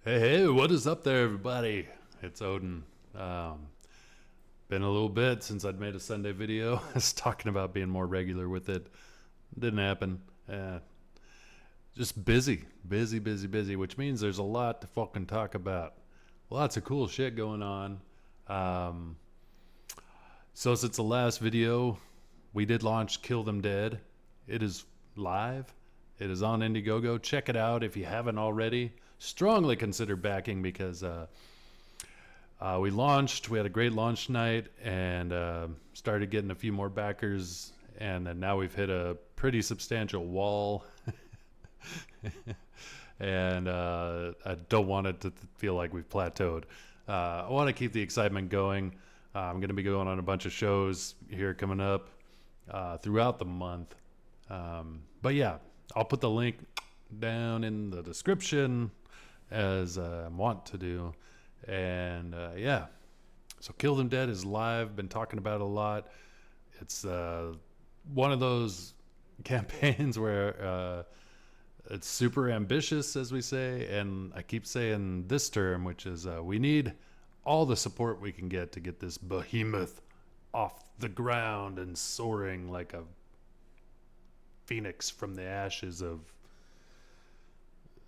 Hey, what is up there, everybody? It's Odin. Been a little bit since I'd made a Sunday video. I was talking about being more regular with it. Didn't happen. Just busy, which means there's a lot to fucking talk about. Lots of cool shit going on. Um, so since the last video, we did launch Kill Them Dead. It is live. It is on Indiegogo. Check it out if you haven't already. Strongly consider backing because we launched. We had a great launch night and started getting a few more backers. And then now we've hit a pretty substantial wall. And I don't want it to feel like we've plateaued. I want to keep the excitement going. I'm going to be going on a bunch of shows here coming up throughout the month. But yeah, I'll put the link down in the description as I want to do. And yeah, so Kill Them Dead is live. Been talking about it a lot. It's one of those campaigns where it's super ambitious, as we say. And I keep saying this term, which is we need all the support we can get to get this behemoth off the ground and soaring like a phoenix from the ashes of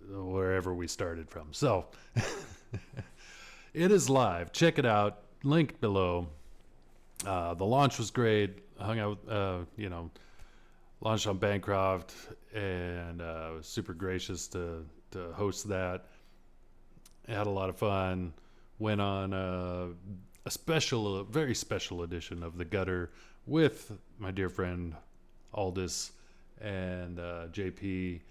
wherever we started from. So it is live. Check it out. Link below. The launch was great. Hung out, launched on Bancroft, and was super gracious to host that. Had a lot of fun. Went on a very special edition of The Gutter with my dear friend Aldous and JP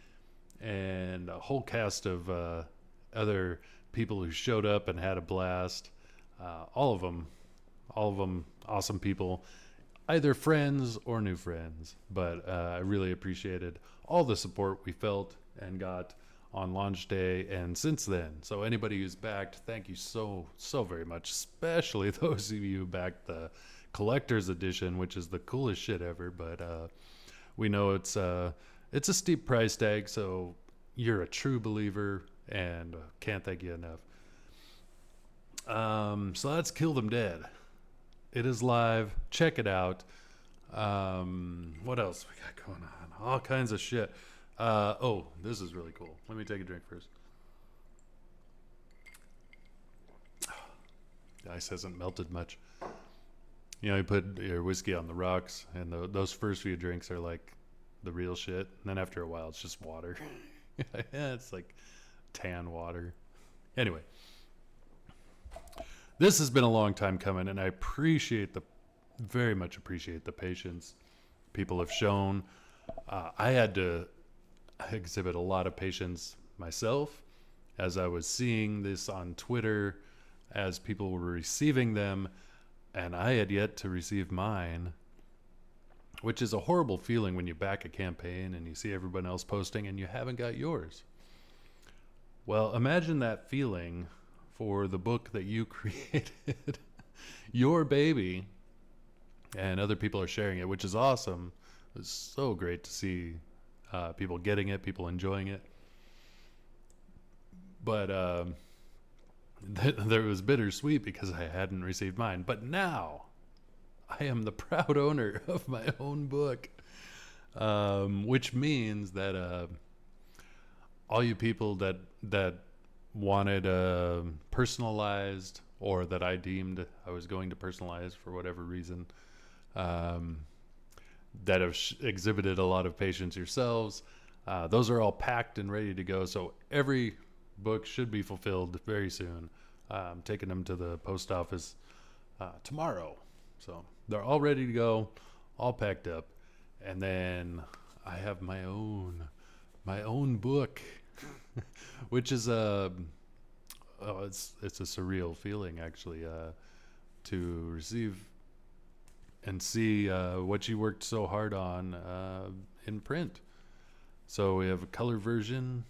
and a whole cast of other people who showed up and had a blast. All of them awesome people, either friends or new friends. But I really appreciated all the support we felt and got on launch day and since then. So anybody who's backed, thank you so very much, especially those of you who backed the collector's edition, which is the coolest shit ever. But we know it's a steep price tag, so you're a true believer, and can't thank you enough. So that's Kill Them Dead. It is live. Check it out. What else we got going on? All kinds of shit. Oh, this is really cool. Let me take a drink first. The ice hasn't melted much. You know, you put your whiskey on the rocks, and those first few drinks are like the real shit. And then after a while, it's just water. Yeah, it's like tan water. Anyway, this has been a long time coming, and I very much appreciate the patience people have shown. I had to exhibit a lot of patience myself as I was seeing this on Twitter, as people were receiving them, and I had yet to receive mine, which is a horrible feeling when you back a campaign and you see everyone else posting and you haven't got yours. Well, imagine that feeling for the book that you created, your baby, and other people are sharing it, which is awesome. It's so great to see people getting it, people enjoying it. But there was bittersweet because I hadn't received mine. But now I am the proud owner of my own book, which means that all you people that wanted personalized, or that I deemed I was going to personalize for whatever reason, that have exhibited a lot of patience yourselves, those are all packed and ready to go. So every book should be fulfilled very soon. I'm taking them to the post office tomorrow. So they're all ready to go, all packed up. And then I have my own book, which is it's a surreal feeling, actually, to receive and see what you worked so hard on in print. So we have a color version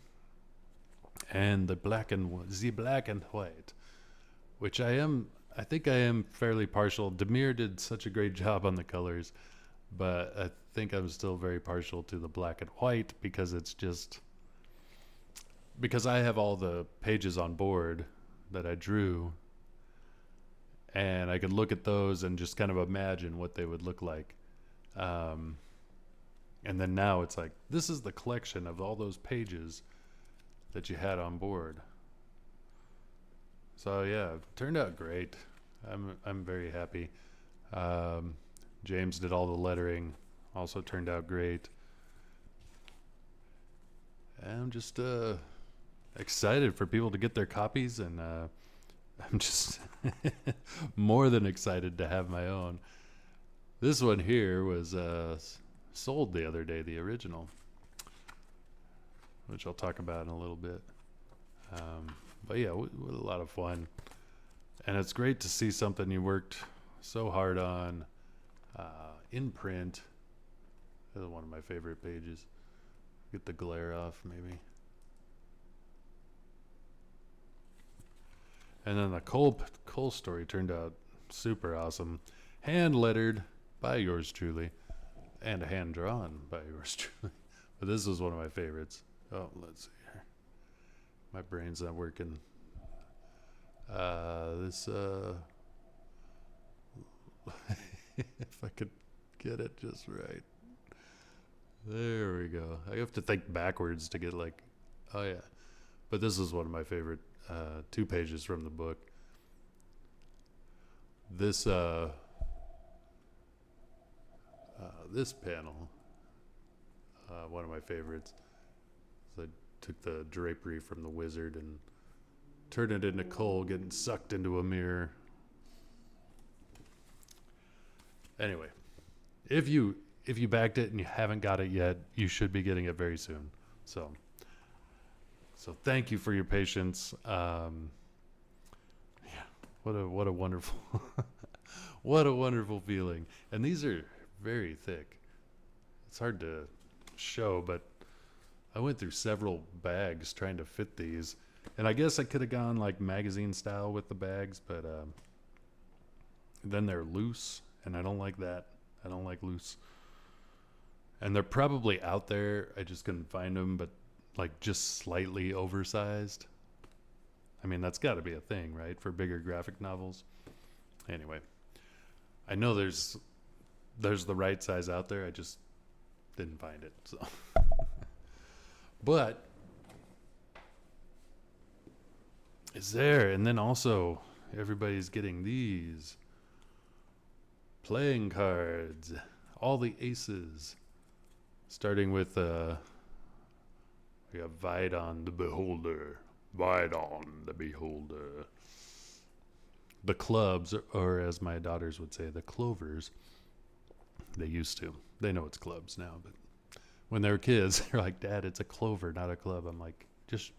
and the black and white, which I think I am fairly partial. Demir did such a great job on the colors, but I think I'm still very partial to the black and white because because I have all the pages on board that I drew, and I could look at those and just kind of imagine what they would look like. Um, and then now it's like, this is the collection of all those pages that you had on board. So yeah, it turned out great. I'm very happy. Um, James did all the lettering, also turned out great. And I'm just excited for people to get their copies, and I'm just more than excited to have my own. This one here was sold the other day, the original, which I'll talk about in a little bit. But yeah, what a lot of fun. And it's great to see something you worked so hard on in print. This is one of my favorite pages. Get the glare off, maybe. And then the Cole story turned out super awesome. Hand lettered by yours truly, and hand drawn by yours truly. But this was one of my favorites. Oh, let's see here. My brain's not working. This if I could get it just right. There we go. I have to think backwards to get like, oh yeah. But this is one of my favorite 2 pages from the book. This this panel, one of my favorites. So I took the drapery from the wizard and turned it into Cole getting sucked into a mirror. Anyway, if you backed it and you haven't got it yet, you should be getting it very soon. So thank you for your patience. Yeah, what a wonderful what a wonderful feeling. And these are very thick. It's hard to show, but I went through several bags trying to fit these, and I guess I could have gone like magazine style with the bags, but then they're loose, and I don't like that. I don't like loose. And they're probably out there. I just couldn't find them, but like just slightly oversized. I mean, that's got to be a thing, right? For bigger graphic novels. Anyway, I know there's the right size out there. I just didn't find it. So, but it's there. And then also everybody's getting these playing cards, all the aces, starting with we have Vidon the Beholder. Vidon the Beholder. The clubs, or as my daughters would say, the clovers. They used to. They know it's clubs now, but when they were kids, they're like, Dad, it's a clover, not a club. I'm like, just,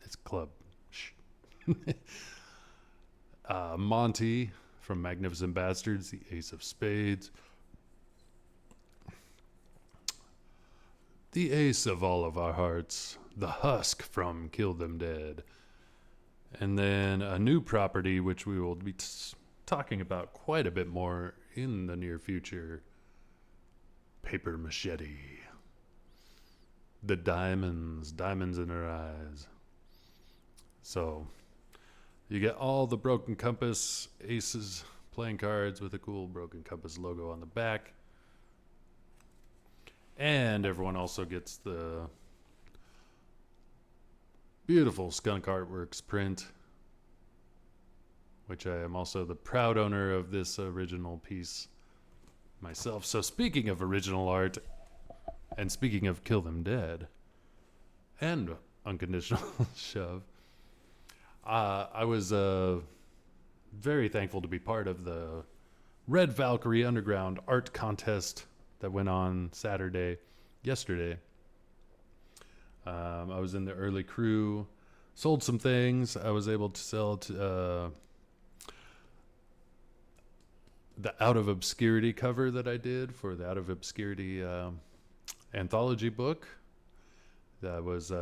it's club. Shh. Monty from Magnificent Bastards, the Ace of Spades. The ace of all of our hearts, the husk from Kill Them Dead. And then a new property, which we will be talking about quite a bit more in the near future, Paper Machete. The diamonds in her eyes. So you get all the Broken Compass aces playing cards with a cool Broken Compass logo on the back. And everyone also gets the beautiful Skunk Artworks print, which I am also the proud owner of this original piece myself. So speaking of original art, and speaking of Kill Them Dead, and Unconditional Shove, I was very thankful to be part of the Red Valkyrie Underground art contest that went on yesterday. I was in the early crew, sold some things. I was able to sell to the Out of Obscurity cover that I did for the Out of Obscurity anthology book that was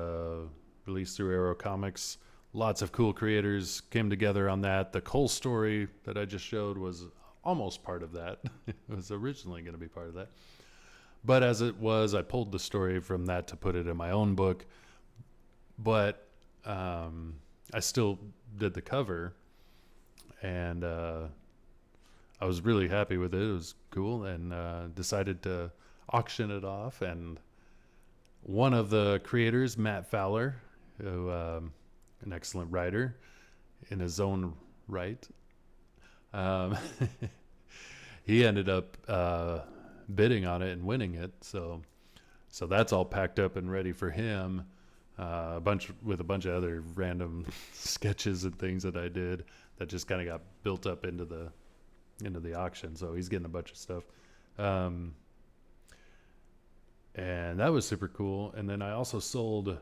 released through Arrow Comics. Lots of cool creators came together on that. The Cole story that I just showed was almost part of that. It was originally going to be part of that. But as it was, I pulled the story from that to put it in my own book. But I still did the cover, and I was really happy with it. It was cool, and decided to auction it off. And one of the creators, Matt Fowler, who an excellent writer in his own right, um, he ended up bidding on it and winning it. So that's all packed up and ready for him. A bunch of other random sketches and things that I did that just kind of got built up into the auction. So he's getting a bunch of stuff. And that was super cool. And then I also sold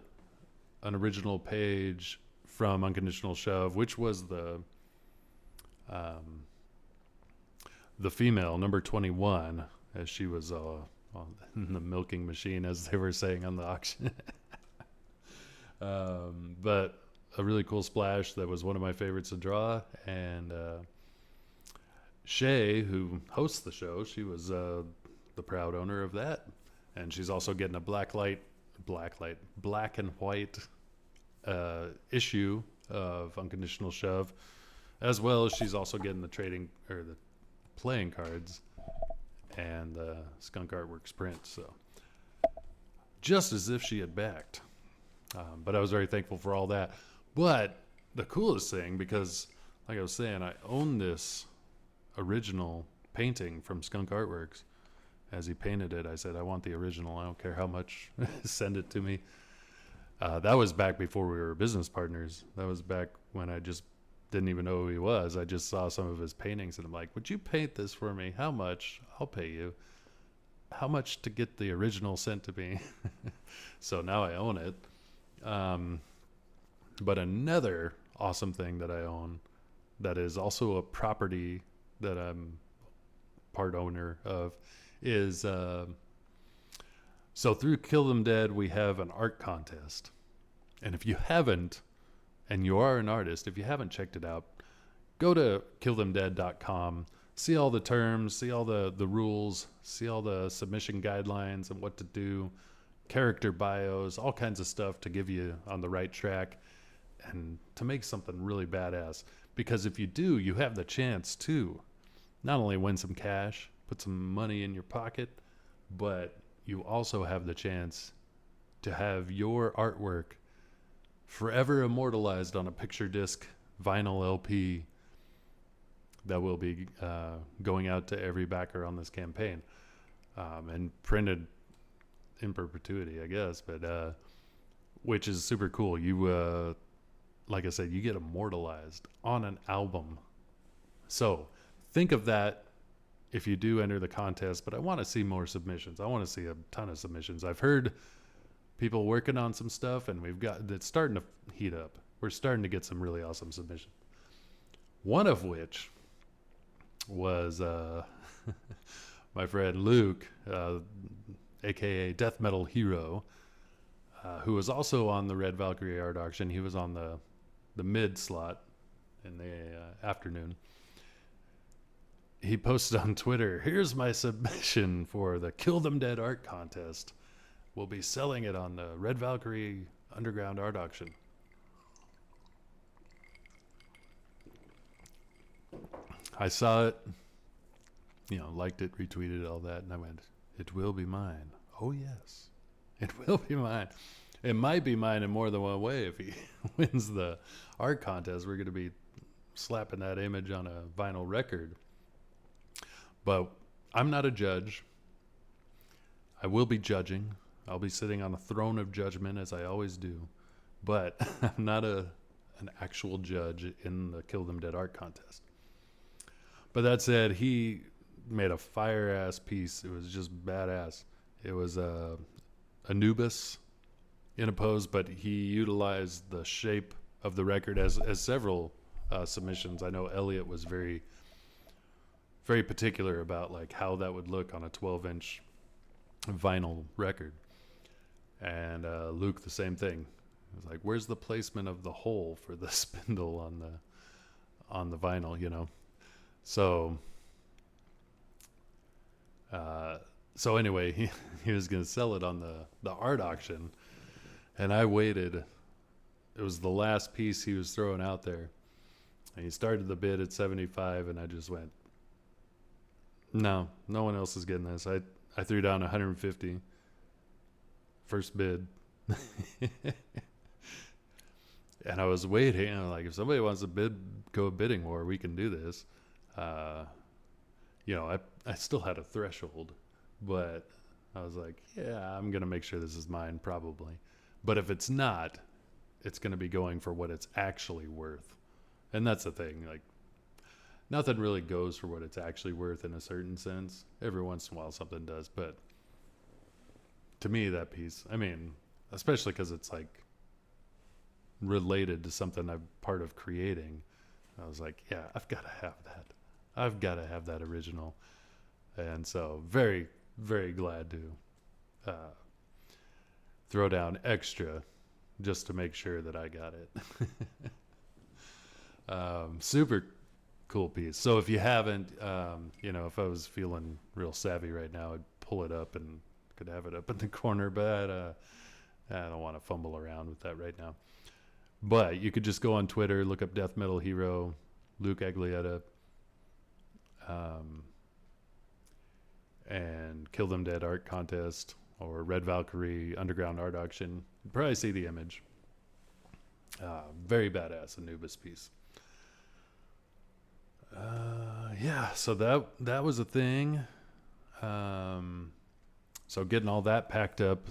an original page from Unconditional Shove, which was the female, number 21, as she was on the milking machine, as they were saying on the auction. But a really cool splash that was one of my favorites to draw. And Shay, who hosts the show, she was the proud owner of that. And she's also getting a black and white issue of Unconditional Shove, as well as she's also getting the playing cards and the Skunk Artworks print. So just as if she had backed. But I was very thankful for all that. But the coolest thing, because like I was saying, I own this original painting from Skunk Artworks. As he painted it, I said, I want the original. I don't care how much. Send it to me. That was back before we were business partners. That was back when I just didn't even know who he was. I just saw some of his paintings, and I'm like, would you paint this for me? How much? I'll pay you. How much to get the original sent to me? So now I own it. But another awesome thing that I own that is also a property that I'm part owner of is so through Kill Them Dead we have an art contest. And if you haven't, and you are an artist, if you haven't checked it out, go to killthemdead.com, see all the terms, see all the rules, see all the submission guidelines and what to do, character bios, all kinds of stuff to give you on the right track and to make something really badass. Because if you do, you have the chance to not only win some cash, put some money in your pocket, but you also have the chance to have your artwork forever immortalized on a picture disc vinyl LP that will be going out to every backer on this campaign, and printed in perpetuity, I guess, but which is super cool. You like I said, you get immortalized on an album. So think of that if you do enter the contest, but I want to see more submissions. I want to see a ton of submissions. I've heard people working on some stuff, and it's starting to heat up. We're starting to get some really awesome submissions. One of which was my friend Luke, aka Death Metal Hero, who was also on the Red Valkyrie art auction. He was on the mid slot in the afternoon. He posted on Twitter, here's my submission for the Kill Them Dead art contest. We'll be selling it on the Red Valkyrie underground art auction. I saw it, liked it, retweeted it, all that, and I went, it will be mine. Oh, yes, it will be mine. It might be mine in more than one way. If he wins the art contest, we're going to be slapping that image on a vinyl record. But I'm not a judge. I will be judging. I'll be sitting on a throne of judgment, as I always do. But I'm not an actual judge in the Kill Them Dead art contest. But that said, he made a fire-ass piece. It was just badass. It was Anubis in a pose, but he utilized the shape of the record as several submissions. I know Elliot was very, very particular about like how that would look on a 12-inch vinyl record. And Luke, the same thing. It was like, where's the placement of the hole for the spindle on the vinyl, So so anyway, he was going to sell it on the art auction, and I waited it was the last piece he was throwing out there. And he started the bid at 75, and I just went, no, no one else is getting this. I threw down 150. First bid. And I was waiting. I'm like, if somebody wants to go a bidding war, we can do this. I still had a threshold, but I was like, yeah, I'm going to make sure this is mine probably. But if it's not, it's going to be going for what it's actually worth. And that's the thing. Like, nothing really goes for what it's actually worth in a certain sense. Every once in a while something does. But to me, that piece, I mean, especially because it's like related to something I'm part of creating, I was like, yeah, I've got to have that. I've got to have that original. And so very, very glad to throw down extra just to make sure that I got it. Super cool piece. So if you haven't, if I was feeling real savvy right now, I'd pull it up and could have it up in the corner, but I don't want to fumble around with that right now. But you could just go on Twitter, look up Death Metal Hero, Luke Aglietta, and Kill Them Dead art contest, or Red Valkyrie underground art auction. You'd probably see the image. Very badass Anubis piece. So that was a thing. So getting all that packed up,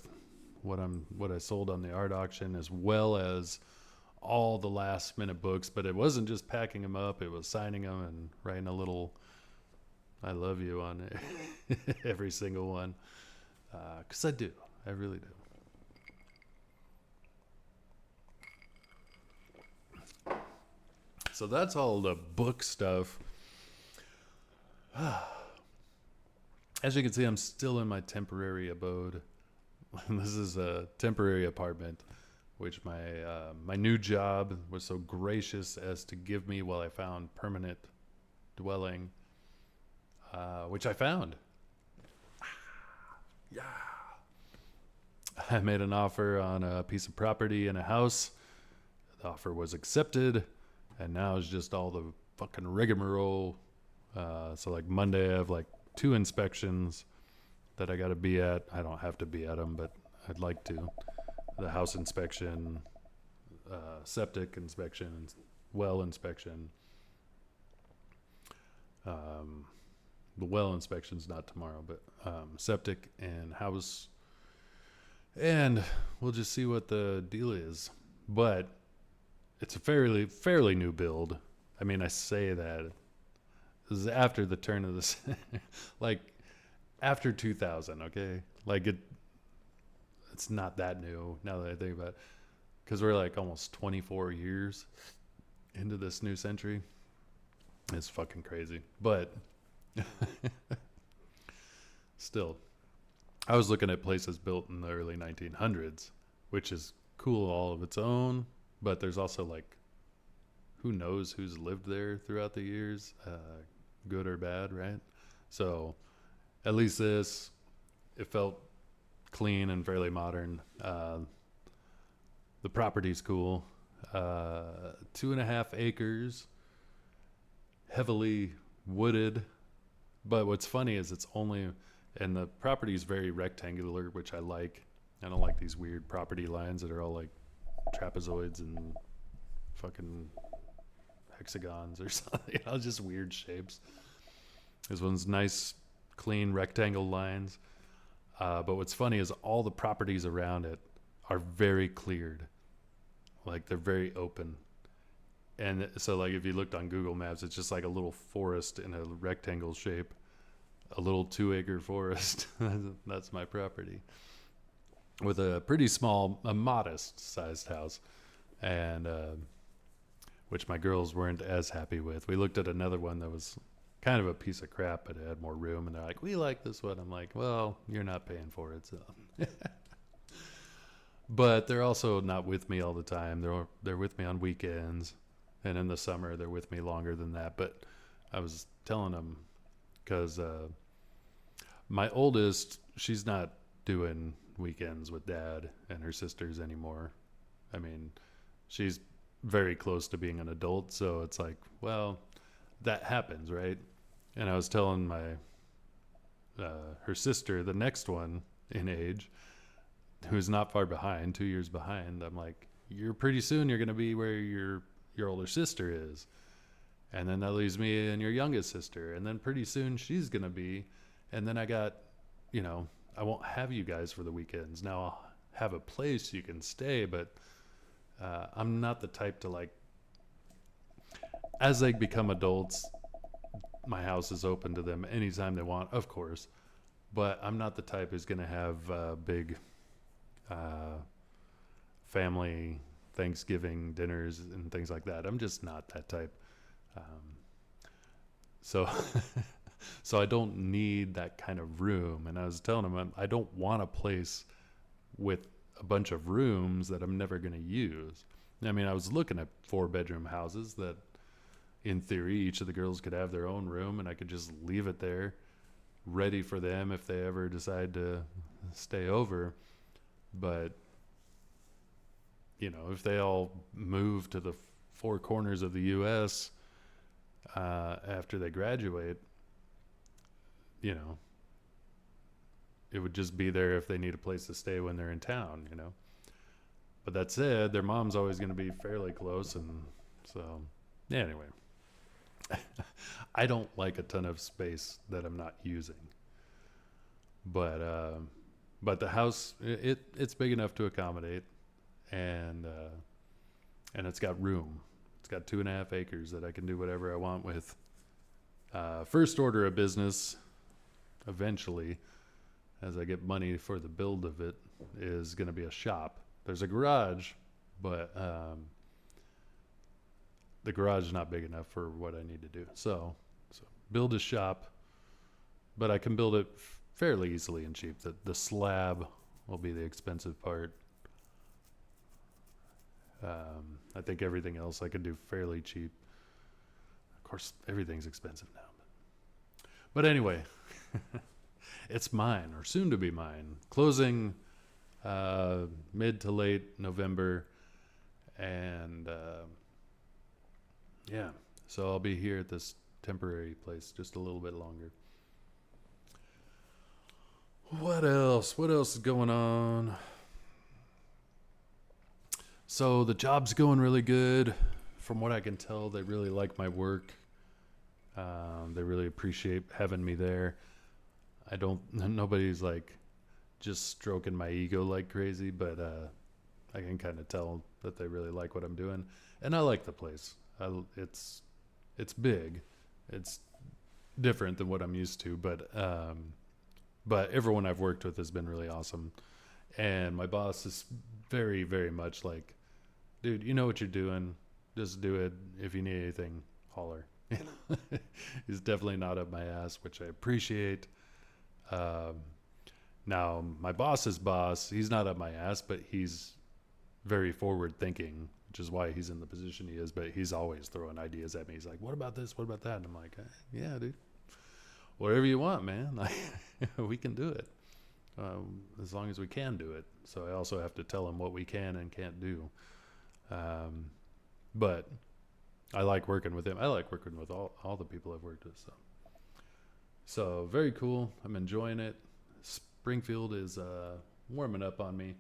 what I sold on the art auction, as well as all the last minute books. But it wasn't just packing them up, it was signing them and writing a little I love you on it. Every single one. 'Cause I really do. So that's all the book stuff. As you can see, I'm still in my temporary abode. This is a temporary apartment, which my new job was so gracious as to give me while I found permanent dwelling, which I found. Yeah. I made an offer on a piece of property in a house. The offer was accepted, and now it's just all the fucking rigmarole. So like Monday I have like 2 inspections that I got to be at. I don't have to be at them, but I'd like to. The house inspection, septic inspection, well inspection. The well inspection's not tomorrow, but septic and house. And we'll just see what the deal is. But it's a fairly new build. I mean, I say that. This is after the turn of the like after 2000, okay? Like it's not that new now that I think about it, because we're like almost 24 years into this new century. It's fucking crazy. But still, I was looking at places built in the early 1900s, which is cool all of its own, but there's also like, who knows who's lived there throughout the years, good or bad, right? So at least it felt clean and fairly modern. The property's cool. 2.5 acres, heavily wooded. But what's funny is and the property is very rectangular, which I like. I don't like these weird property lines that are all like trapezoids and fucking hexagons or something, just weird shapes. This one's nice, clean rectangle lines. But what's funny is all the properties around it are very cleared. Like they're very open. And so like if you looked on Google Maps, it's just like a little forest in a rectangle shape, a little 2-acre forest. That's my property, with a pretty a modest sized house. And, which my girls weren't as happy with. We looked at another one that was kind of a piece of crap, but it had more room. And they're like, we like this one. I'm like, well, you're not paying for it. So, but they're also not with me all the time. They're with me on weekends. And in the summer, they're with me longer than that. But I was telling them, because my oldest, she's not doing weekends with Dad and her sisters anymore. I mean, she's very close to being an adult. So it's like, well, that happens, right? And I was telling my her sister, the next one in age, who's not far behind, 2 years behind. I'm like, you're pretty soon you're gonna be where your older sister is, and then that leaves me and your youngest sister, and then pretty soon she's gonna be, and then I got, you know, I won't have you guys for the weekends. Now I'll have a place you can stay, but I'm not the type to like. As they become adults, my house is open to them anytime they want, of course. But I'm not the type who's going to have big uh, family Thanksgiving dinners and things like that. I'm just not that type. Um, so, so I don't need that kind of room. And I was telling him I don't want a place with a bunch of rooms that I'm never going to use. I mean, I was looking at 4-bedroom houses that, in theory, each of the girls could have their own room, and I could just leave it there, ready for them if they ever decide to stay over. But, you know, if they all move to the 4 corners of the U.S. After they graduate, you know, it would just be there if they need a place to stay when they're in town, you know. But that said, their mom's always going to be fairly close, and so, yeah, anyway. I don't like a ton of space that I'm not using, but the house it's big enough to accommodate, and it's got room. It's got 2.5 acres that I can do whatever I want with. First order of business, eventually, as I get money for the build of it, is going to be a shop. There's a garage, but the garage is not big enough for what I need to do. So build a shop, but I can build it fairly easily and cheap. The slab will be the expensive part. I think everything else I could do fairly cheap. Of course, everything's expensive now. But anyway, it's mine, or soon to be mine. Closing mid to late November, and yeah, so I'll be here at this temporary place just a little bit longer. What else? What else is going on? So the job's going really good. From what I can tell, they really like my work. They really appreciate having me there. Nobody's like just stroking my ego like crazy, but I can kind of tell that they really like what I'm doing, and I like the place. It's big, it's different than what I'm used to, but everyone I've worked with has been really awesome, and my boss is very, very much like, dude, you know what you're doing, just do it. If you need anything, holler. He's definitely not up my ass, which I appreciate. Now my boss's boss, he's not up my ass, but he's very forward thinking, which is why he's in the position he is. But he's always throwing ideas at me. He's like, what about this, what about that? And I'm like, yeah, dude, whatever you want, man. We can do it, as long as we can do it. So I also have to tell him what we can and can't do. But I like working with him. I like working with all the people I've worked with. So very cool. I'm enjoying it. Springfield is warming up on me.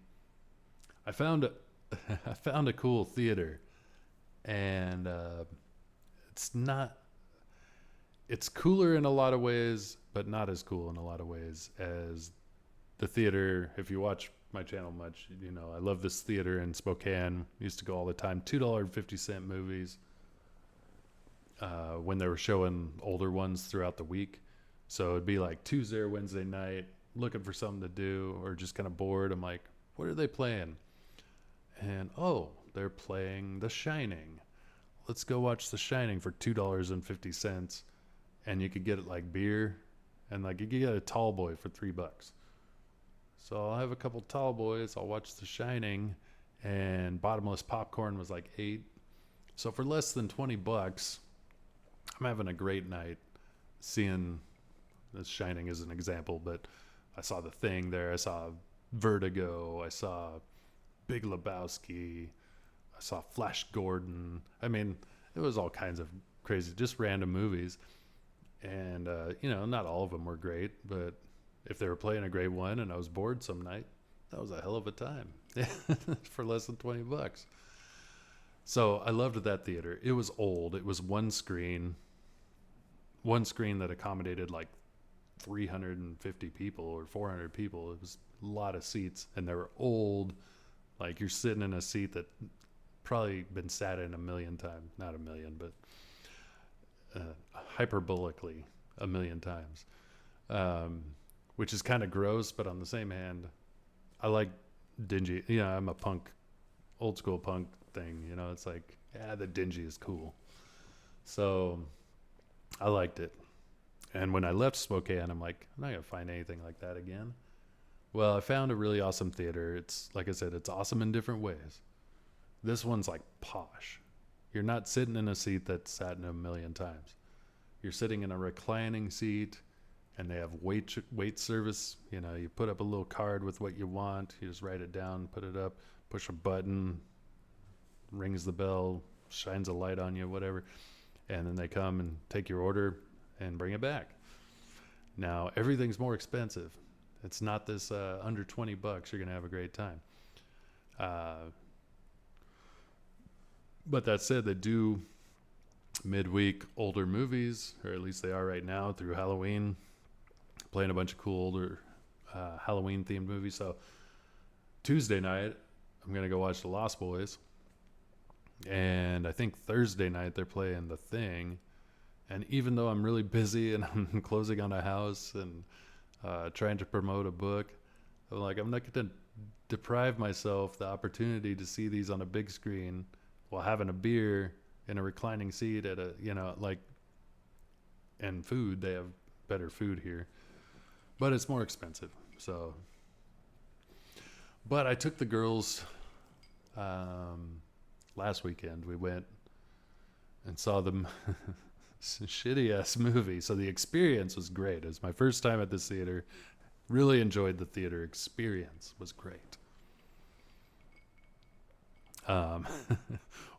I found a cool theater, and it's cooler in a lot of ways, but not as cool in a lot of ways as the theater. If you watch my channel much, you know I love this theater in Spokane. Used to go all the time. $2.50 movies. When they were showing older ones throughout the week. So it'd be like Tuesday or Wednesday night, looking for something to do or just kind of bored. I'm like, what are they playing? And they're playing The Shining. Let's go watch The Shining for $2.50. And you could get it like beer, and like you could get a tall boy for $3. So I'll have a couple tall boys. I'll watch The Shining, and bottomless popcorn was like $8. So for less than $20, I'm having a great night seeing The Shining as an example, but I saw The Thing there. I saw Vertigo. I saw Big Lebowski. I saw Flash Gordon. I mean, it was all kinds of crazy, just random movies. And, not all of them were great, but if they were playing a great one and I was bored some night, that was a hell of a time for less than $20. So I loved that theater. It was old. It was one screen that accommodated like 350 people or 400 people. It was a lot of seats, and they were old. Like, you're sitting in a seat that probably been sat in a million times. Not a million, but hyperbolically a million times, which is kind of gross. But on the same hand, I like dingy. I'm a punk, old school punk thing. It's like, the dingy is cool. So I liked it. And when I left Spokane, I'm like, I'm not going to find anything like that again. Well, I found a really awesome theater. It's, like I said, it's awesome in different ways. This one's like posh. You're not sitting in a seat that's sat in a million times. You're sitting in a reclining seat, and they have wait service. You put up a little card with what you want. You just write it down, put it up, push a button, rings the bell, shines a light on you, whatever. And then they come and take your order and bring it back. Now, everything's more expensive. It's not this under $20. You're going to have a great time. But that said, they do midweek older movies, or at least they are right now through Halloween, playing a bunch of cool older Halloween themed movies. So Tuesday night, I'm going to go watch The Lost Boys. And I think Thursday night they're playing The Thing. And even though I'm really busy and I'm closing on a house and trying to promote a book, I'm like, I'm not going to deprive myself the opportunity to see these on a big screen while having a beer in a reclining seat at and food. They have better food here, but it's more expensive. So, but I took the girls last weekend. We went and saw them shitty ass movie. So the experience was great. It was my first time at this theater. Really enjoyed the theater experience. Was great.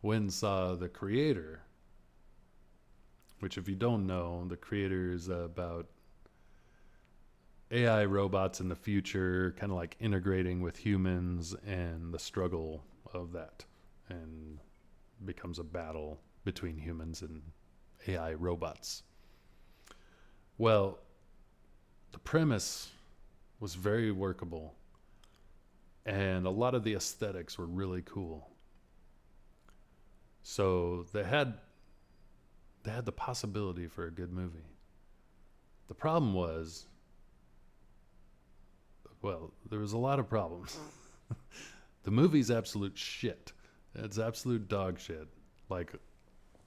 When saw The Creator, which, if you don't know, The Creator is about AI robots in the future, kind of like integrating with humans and the struggle of that, and becomes a battle between humans and AI robots. Well, the premise was very workable, and a lot of the aesthetics were really cool. So they had the possibility for a good movie. The problem was, well, there was a lot of problems. The movie's absolute shit. It's absolute dog shit. Like,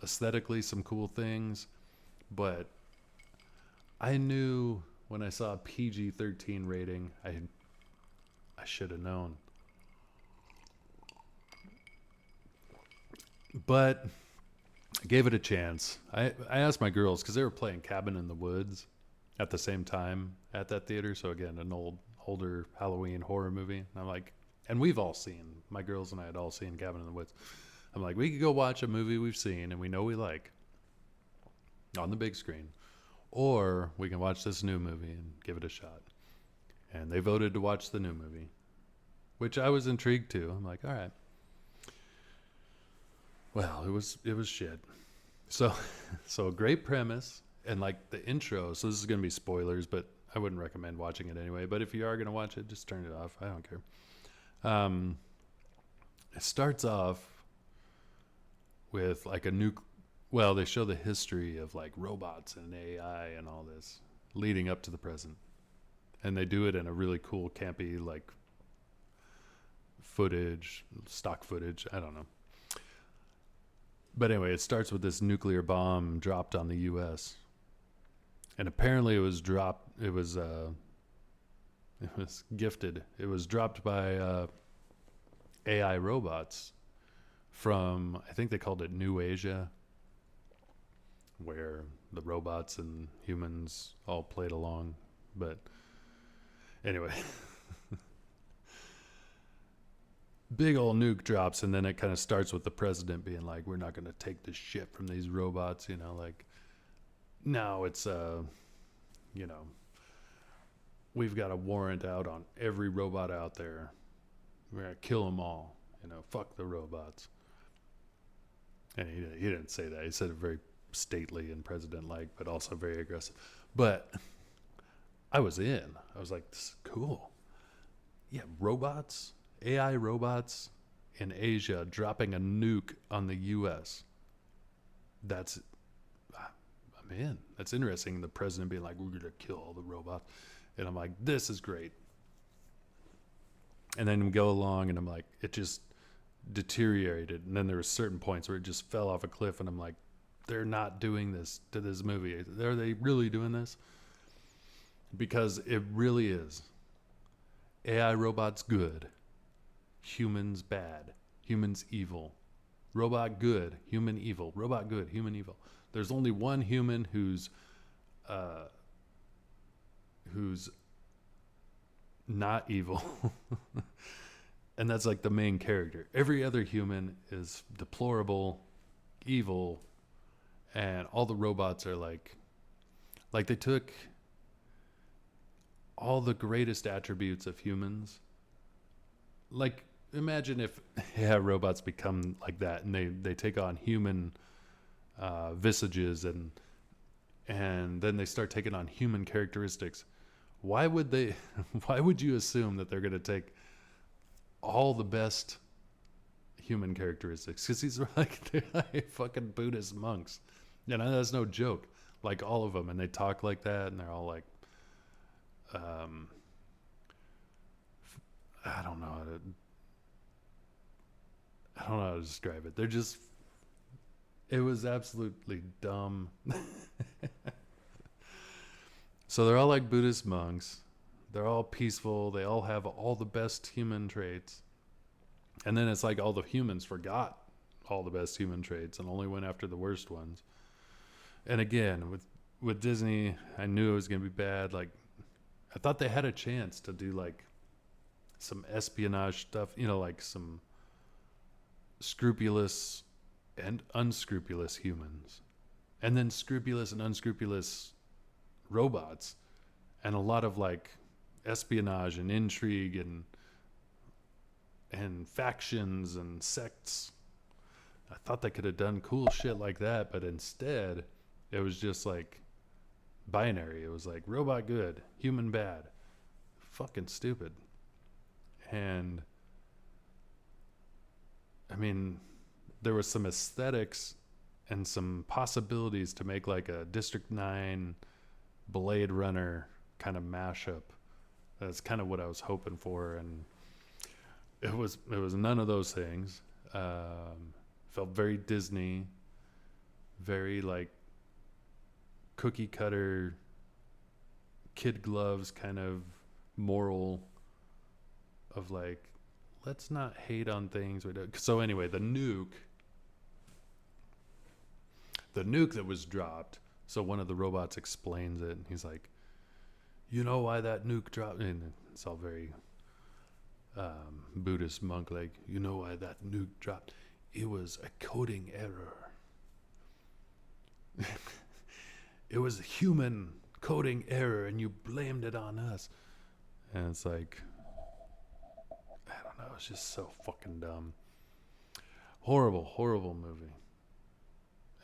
aesthetically, some cool things, but I knew when I saw a PG-13 rating, I should have known. But I gave it a chance. I asked my girls, because they were playing Cabin in the Woods at the same time at that theater. So again, an older Halloween horror movie. And I'm like, and we've all seen, my girls and I had all seen Cabin in the Woods. I'm like, we could go watch a movie we've seen and we know we like on the big screen, or we can watch this new movie and give it a shot. And they voted to watch the new movie, which I was intrigued to. I'm like, all right. Well, it was shit. So a great premise, and like the intro. So this is going to be spoilers, but I wouldn't recommend watching it anyway. But if you are going to watch it, just turn it off. I don't care. It starts off with like well, they show the history of like robots and AI and all this leading up to the present. And they do it in a really cool, campy, like stock footage. I don't know. But anyway, it starts with this nuclear bomb dropped on the U.S. And apparently it was gifted. It was dropped by AI robots from, I think they called it New Asia, where the robots and humans all played along. But anyway, big old nuke drops, and then it kind of starts with the president being like, we're not going to take this shit from these robots, like, now it's, we've got a warrant out on every robot out there. We're going to kill them all, fuck the robots. And he didn't say that. He said it very stately and president-like, but also very aggressive. But I was in. I was like, this is cool. Yeah, robots, AI robots in Asia dropping a nuke on the U.S. I'm in. That's interesting. The president being like, we're going to kill all the robots. And I'm like, this is great. And then we go along, and I'm like, it just deteriorated. And then there were certain points where it just fell off a cliff, and I'm like, they're not doing this to this movie. Are they really doing this? Because it really is. AI robots good. Humans bad. Humans evil. Robot good. Human evil. Robot good. Human evil. There's only one human who's not evil. And that's like the main character. Every other human is deplorable, evil, and all the robots are like they took all the greatest attributes of humans. Like, imagine if robots become like that, and they take on human visages, and then they start taking on human characteristics. Why would you assume that they're going to take all the best human characteristics? Because they're like fucking Buddhist monks. That's no joke. Like, all of them, and they talk like that, and they're all like, I don't know how to describe it. It was absolutely dumb. So they're all like Buddhist monks. They're all peaceful. They all have all the best human traits. And then it's like all the humans forgot all the best human traits and only went after the worst ones. And again, with Disney, I knew it was going to be bad. Like, I thought they had a chance to do like some espionage stuff, like some scrupulous and unscrupulous humans, and then scrupulous and unscrupulous robots, and a lot of like espionage and intrigue and factions and sects. I thought they could have done cool shit like that, but instead it was just like binary. It was like robot good, human bad. Fucking stupid. And I mean, there was some aesthetics and some possibilities to make like a District 9 Blade Runner kind of mashup. That's kind of what I was hoping for, and it was none of those things. Felt very Disney, very like cookie cutter, kid gloves kind of moral of like, let's not hate on things we do. So anyway, the nuke that was dropped. So one of the robots explains it, and he's like, you know why that nuke dropped? And it's all very Buddhist monk, like, you know why that nuke dropped? It was a coding error. It was a human coding error, and you blamed it on us. And it's like, I don't know, it's just so fucking dumb. Horrible, horrible movie.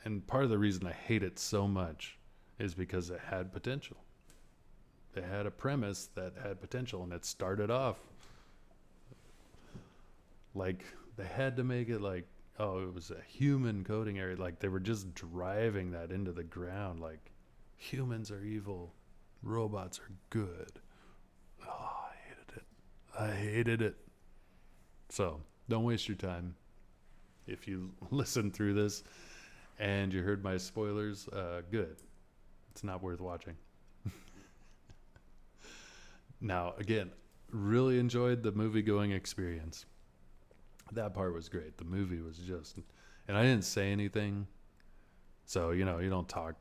And part of the reason I hate it so much is because it had potential. They had a premise that had potential, and it started off like they had to make it like, oh, it was a human coding error. Like they were just driving that into the ground. Like, humans are evil, robots are good. Oh, I hated it. So don't waste your time. If you listen through this and you heard my spoilers, good. It's not worth watching. Now, again, really enjoyed the movie-going experience. That part was great. The movie was just, and I didn't say anything. So, we don't talk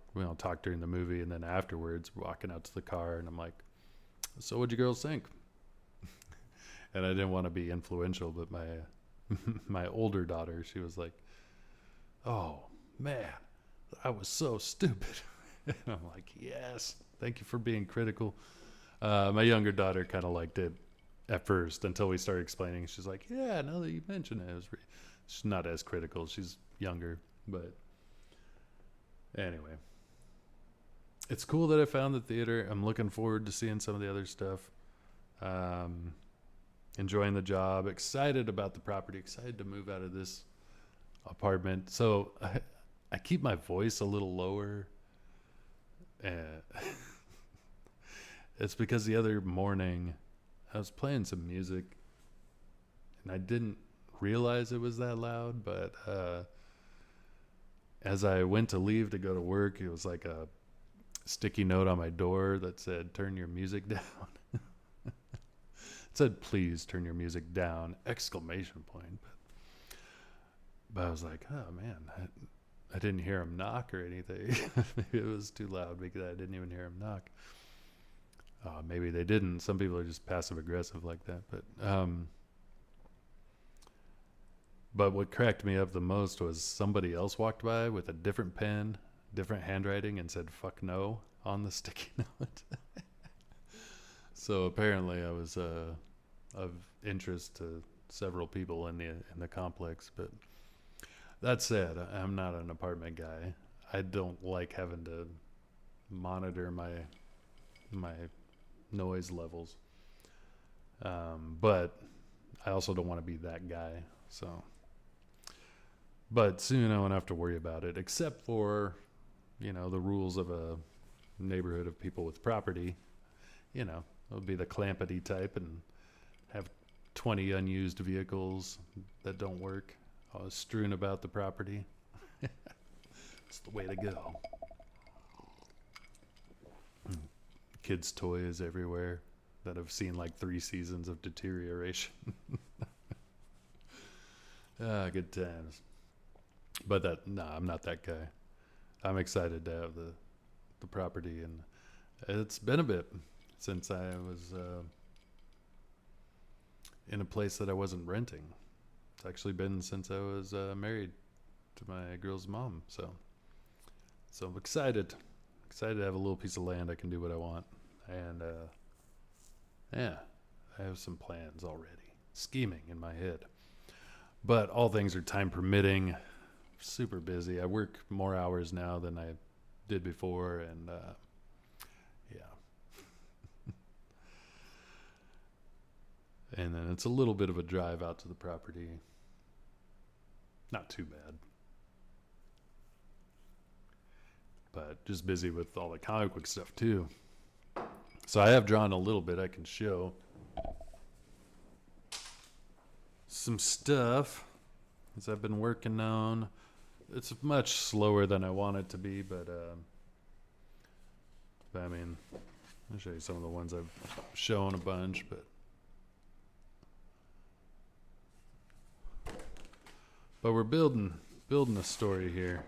during the movie, and then afterwards, walking out to the car, and I'm like, so what'd you girls think? And I didn't want to be influential, but my my older daughter, she was like, "Oh man, I was so stupid." And I'm like, "Yes, thank you for being critical." My younger daughter kind of liked it at first until we started explaining. She's like, "Yeah, now that you mention it, she's not as critical. She's younger, but anyway, it's cool that I found the theater. I'm looking forward to seeing some of the other stuff. Um, Enjoying the job, excited about the property, excited to move out of this apartment. So I keep my voice a little lower. It's because the other morning I was playing some music and I didn't realize it was that loud, but as I went to leave to go to work, it was like a sticky note on my door that said, "Turn your music down." It said, "Please turn your music down!" Exclamation point. But I was like, oh man, I didn't hear him knock or anything. Maybe it was too loud because I didn't even hear him knock. Maybe they didn't. Some people are just passive aggressive like that. But what cracked me up the most was somebody else walked by with a different pen, different handwriting, and said "fuck no" on the sticky note. So apparently I was of interest to several people in the complex. But that said, I'm not an apartment guy. I don't like having to monitor my noise levels. But I also don't want to be that guy. So, but soon I won't have to worry about it, except for, the rules of a neighborhood of people with property. It would be the clampety type and have 20 unused vehicles that don't work strewn about the property. It's the way to go. Kids' toys everywhere that have seen like 3 seasons of deterioration. Good times. But I'm not that guy. I'm excited to have the property, and it's been a bit since I was in a place that I wasn't renting. It's actually been since I was married to my girl's mom. So I'm excited to have a little piece of land I can do what I want. And yeah, I have some plans already, scheming in my head. But all things are time permitting. Super busy. I work more hours now than I did before, and yeah. And then it's a little bit of a drive out to the property. Not too bad. But just busy with all the comic book stuff too. So I have drawn a little bit I can show. Some stuff as I've been working on. It's much slower than I want it to be, but I mean, I'll show you some of the ones I've shown a bunch, but we're building a story here.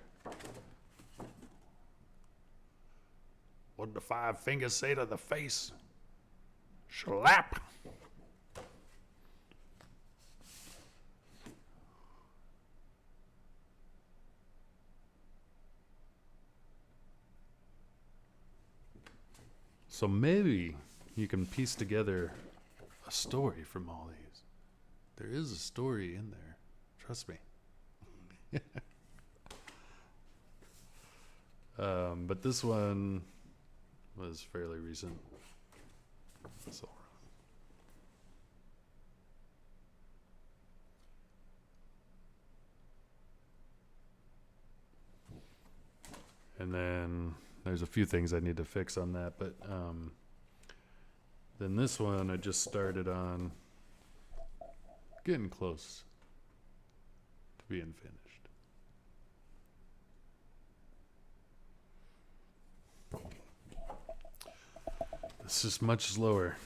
What did the 5 fingers say to the face? Slap. So maybe you can piece together a story from all these. There is a story in there. Trust me. But this one was fairly recent. So, and then there's a few things I need to fix on that, but then this one I just started on, getting close to being finished. It's just much slower.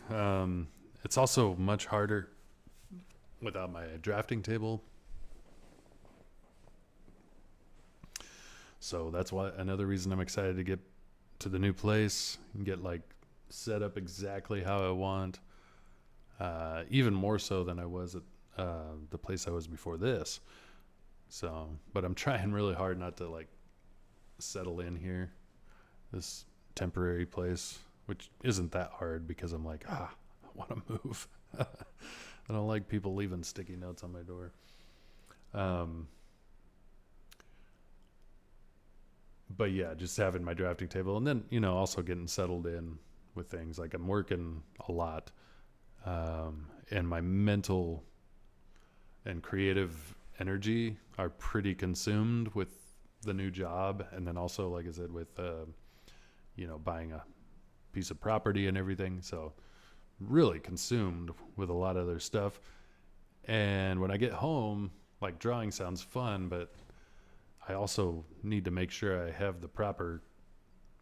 It's also much harder without my drafting table. So that's why another reason I'm excited to get to the new place and get like set up exactly how I want. even more so than I was at the place I was before this. So, but I'm trying really hard not to like settle in here, this temporary place, which isn't that hard because I'm like, I want to move. I don't like people leaving sticky notes on my door. But yeah, just having my drafting table, and then also getting settled in with things. Like I'm working a lot, and my mental and creative energy are pretty consumed with the new job, and then also, like I said, with buying a piece of property and everything. So really consumed with a lot of other stuff. And when I get home, like drawing sounds fun, but I also need to make sure I have the proper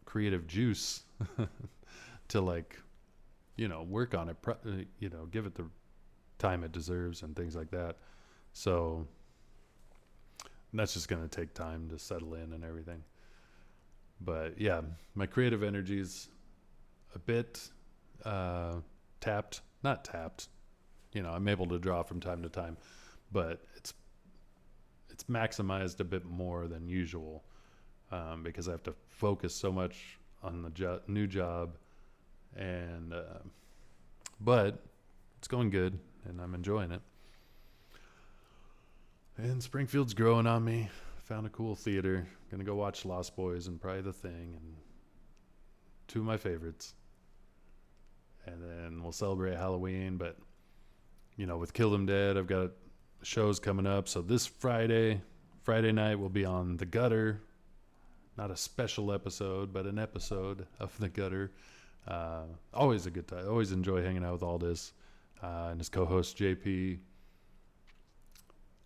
creative juice to work on it, give it the time it deserves and things like that. So that's just going to take time to settle in and everything. But yeah, my creative energy's a bit not tapped. I'm able to draw from time to time, but it's maximized a bit more than usual because I have to focus so much on the new job, and but it's going good and I'm enjoying it. And Springfield's growing on me. Found a cool theater. Gonna go watch Lost Boys and probably The Thing, and two of my favorites. And then we'll celebrate Halloween, but with Kill Them Dead, I've got shows coming up. So this Friday night, we'll be on The Gutter. Not a special episode, but an episode of The Gutter. Always a good time. Always enjoy hanging out with Aldous and his co-host JP.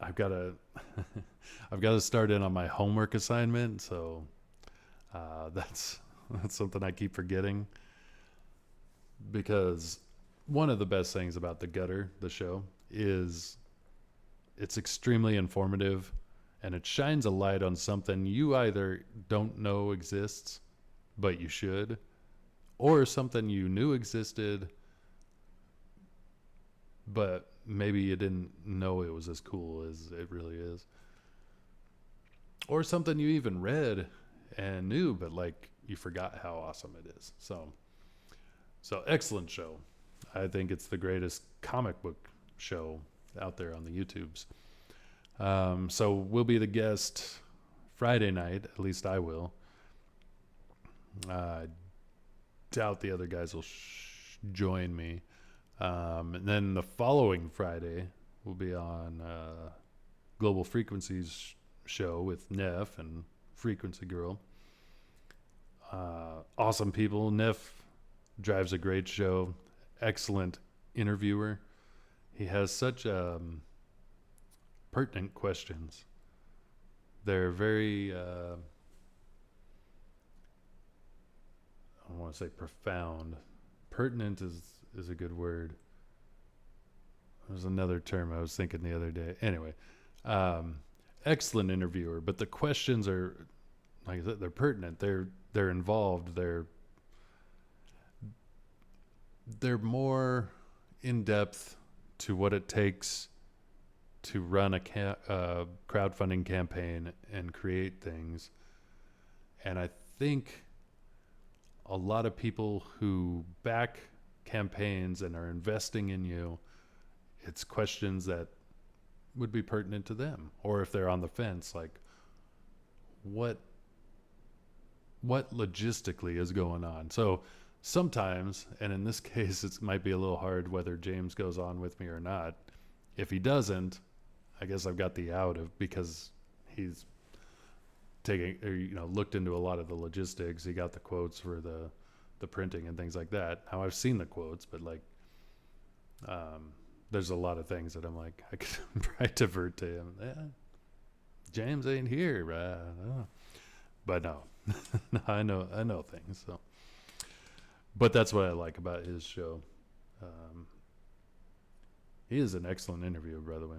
I've got to start in on my homework assignment, so that's something I keep forgetting. Because one of the best things about The Gutter, the show, is it's extremely informative, and it shines a light on something you either don't know exists, but you should, or something you knew existed, but maybe you didn't know it was as cool as it really is. Or something you even read and knew, but you forgot how awesome it is. So excellent show. I think it's the greatest comic book show out there on the YouTubes. So we'll be the guest Friday night. At least I will. I doubt the other guys will join me. And then the following Friday, we'll be on Global Frequencies show with Neff and Frequency Girl. Awesome people. Neff drives a great show. Excellent interviewer. He has such pertinent questions. They're very, I don't want to say profound. Pertinent is a good word. There's another term I was thinking the other day. Anyway, excellent interviewer, but the questions are, like I said, they're pertinent. They're involved. They're more in depth to what it takes to run a crowdfunding campaign and create things. And I think a lot of people who back campaigns and are investing in you, it's questions that would be pertinent to them. Or if they're on the fence, like what logistically is going on. So sometimes, and in this case, it might be a little hard whether James goes on with me or not. If he doesn't, I guess I've got the out of, because he's looked into a lot of the logistics. He got the quotes for the printing and things like that. Now I've seen the quotes, but there's a lot of things that I'm like, I could probably divert to him. James ain't here, but no, no, I know things. So, but that's what I like about his show. He is an excellent interviewer, by the way.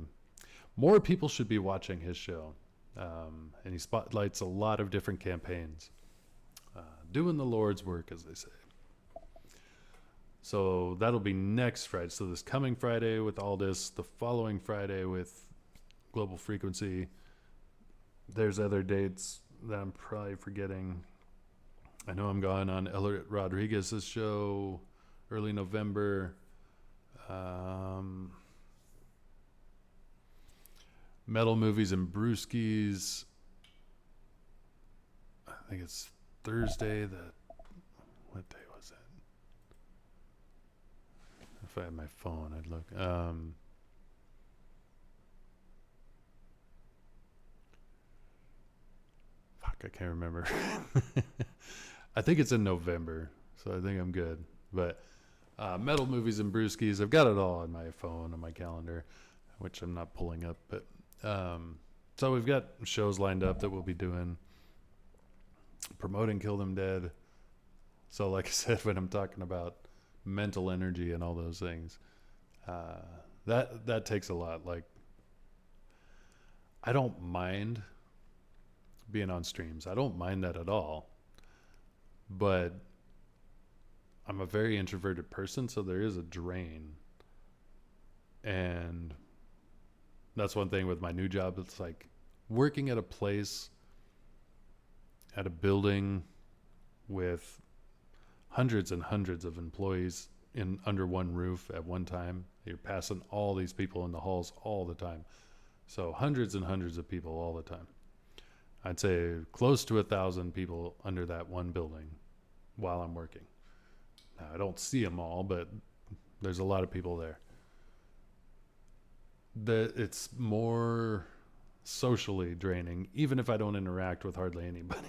More people should be watching his show. And he spotlights a lot of different campaigns. Doing the Lord's work, as they say. So that'll be next Friday. So this coming Friday with Aldous, the following Friday with Global Frequency. There's other dates that I'm probably forgetting. I know I'm going on Elliot Rodriguez's show early November. Metal Movies and Brewskis. I think it's Thursday. What day was that? If I had my phone, I'd look. Fuck, I can't remember. I think it's in November, so I think I'm good. But Metal Movies and Brewskis, I've got it all on my phone, on my calendar, which I'm not pulling up. But so we've got shows lined up that we'll be doing, promoting Kill Them Dead. So like I said, when I'm talking about mental energy and all those things, that takes a lot. Like, I don't mind being on streams. I don't mind that at all. But I'm a very introverted person, so there is a drain. And that's one thing with my new job. It's like working at a place, at a building with hundreds and hundreds of employees in under one roof at one time. You're passing all these people in the halls all the time. So hundreds and hundreds of people all the time. I'd say close to 1,000 people under that one building while I'm working. Now, I don't see them all, but there's a lot of people there. It's more socially draining, even if I don't interact with hardly anybody.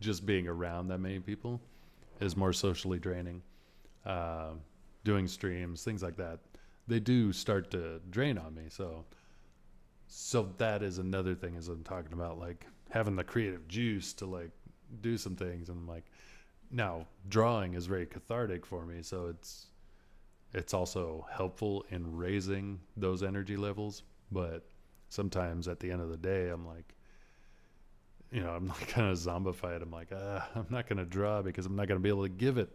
Just being around that many people is more socially draining. Doing streams, things like that, they do start to drain on me. So that is another thing, as I'm talking about, like having the creative juice to like do some things. And I'm like, now drawing is very cathartic for me, so it's also helpful in raising those energy levels. But sometimes at the end of the day, I'm like, I'm like kind of zombified. I'm like, I'm not going to draw because I'm not going to be able to give it,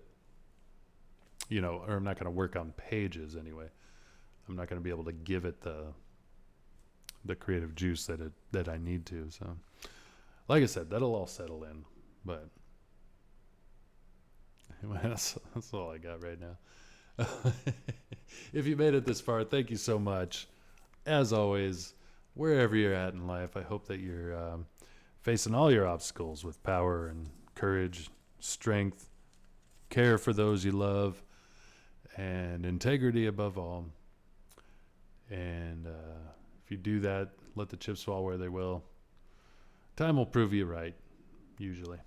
or I'm not going to work on pages anyway. I'm not going to be able to give it the creative juice that I need to. So, like I said, that'll all settle in. But that's all I got right now. If you made it this far, thank you so much. As always, wherever you're at in life, I hope that you're facing all your obstacles with power and courage, strength, care for those you love, and integrity above all. And if you do that, let the chips fall where they will. Time will prove you right, usually.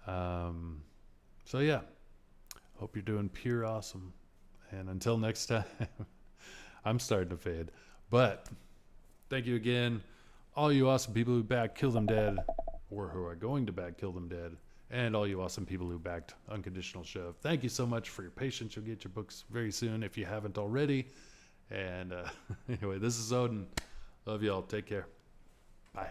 So yeah, hope you're doing pure awesome. And until next time, I'm starting to fade. But thank you again, all you awesome people who backed Kill Them Dead, or who are going to back Kill Them Dead, and all you awesome people who backed Unconditional Shove. Thank you so much for your patience. You'll get your books very soon if you haven't already. And anyway, this is Odin. Love y'all. Take care. Bye.